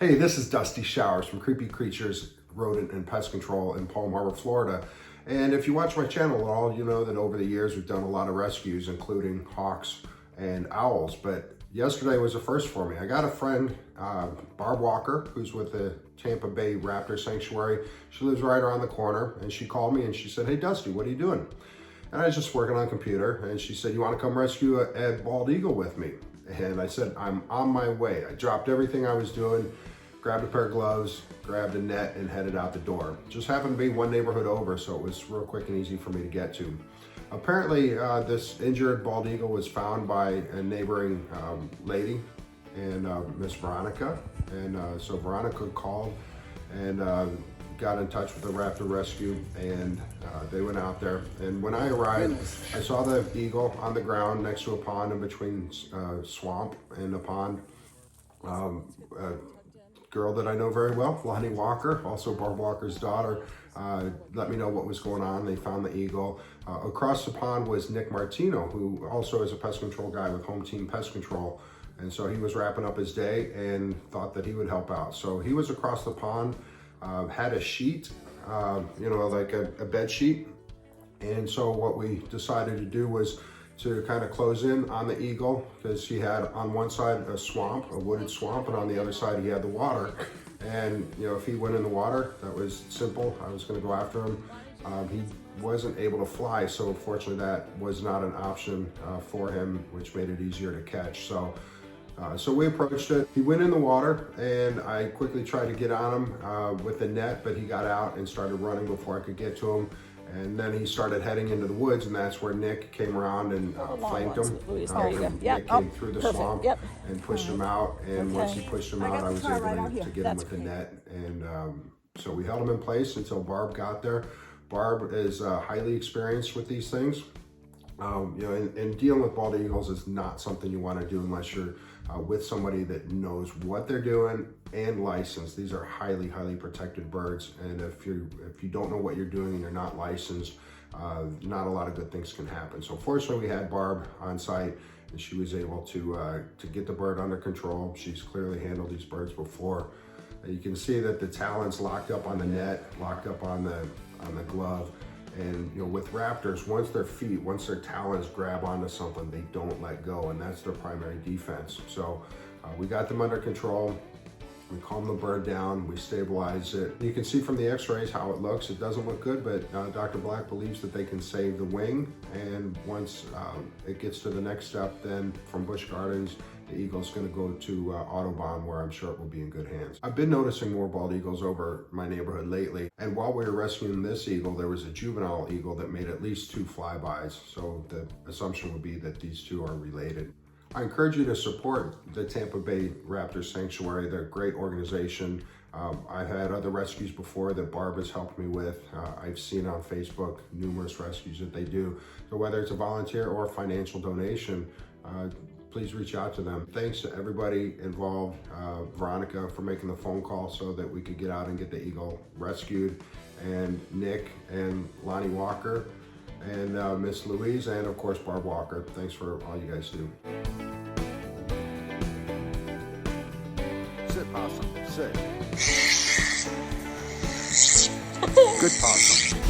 Hey, this is Dusty Showers from Creepy Creatures, Rodent and Pest Control in Palm Harbor, Florida. And if you watch my channel at all, you know that over the years we've done a lot of rescues, including hawks and owls. But yesterday was a first for me. I got a friend, Barb Walker, who's with the Tampa Bay Raptor Sanctuary. She lives right around the corner, and she called me and she said, "Hey Dusty, what are you doing?" And I was just working on a computer, and she said, "You want to come rescue a bald eagle with me?" And I said, "I'm on my way." I dropped everything I was doing, grabbed a pair of gloves, grabbed a net, and headed out the door. Just happened to be one neighborhood over, so it was real quick and easy for me to get to. Apparently, this injured bald eagle was found by a neighboring lady, and Miss Veronica. And so Veronica called and got in touch with the Raptor Rescue, and they went out there. And when I arrived, I saw the eagle on the ground next to a pond in between swamp and a pond. A girl that I know very well, Lonnie Walker, also Barb Walker's daughter, let me know what was going on. They found the eagle. Across the pond was Nick Martino, who also is a pest control guy with Home Team Pest Control. And so he was wrapping up his day and thought that he would help out. So he was across the pond, had a sheet, like a bed sheet. And so what we decided to do was to kind of close in on the eagle, because he had on one side a swamp, a wooded swamp, and on the other side he had the water. And if he went in the water, that was simple. I was going to go after him. He wasn't able to fly, so unfortunately that was not an option for him, which made it easier to catch. So we approached it. He went in the water, and I quickly tried to get on him with the net, but he got out and started running before I could get to him. And then he started heading into the woods, and that's where Nick came around and flanked him. There you go. Yep. Nick came through the swamp and pushed him out. And once he pushed him out, I was able to get him with the net. And so we held him in place until Barb got there. Barb is highly experienced with these things. And dealing with bald eagles is not something you want to do unless you're with somebody that knows what they're doing and licensed. These are highly, highly protected birds, and if you don't know what you're doing and you're not licensed, not a lot of good things can happen. So fortunately, we had Barb on site, and she was able to get the bird under control. She's clearly handled these birds before. You can see that the talons locked up on the net, locked up on the glove. And with raptors, once their talons grab onto something, they don't let go, and that's their primary defense. So we got them under control. We calmed the bird down, we stabilized it. You can see from the x-rays how it looks. It doesn't look good, but Dr. Black believes that they can save the wing. And once it gets to the next step, then from Busch Gardens, the eagle's gonna go to Audubon, where I'm sure it will be in good hands. I've been noticing more bald eagles over my neighborhood lately. And while we were rescuing this eagle, there was a juvenile eagle that made at least 2 flybys. So the assumption would be that these two are related. I encourage you to support the Tampa Bay Raptor Sanctuary. They're a great organization. I've had other rescues before that Barb has helped me with. I've seen on Facebook numerous rescues that they do. So whether it's a volunteer or a financial donation, please reach out to them. Thanks to everybody involved, Veronica for making the phone call so that we could get out and get the eagle rescued, and Nick and Lonnie Walker, and Miss Louise, and of course Barb Walker. Thanks for all you guys do. Sit, possum, sit. Good possum.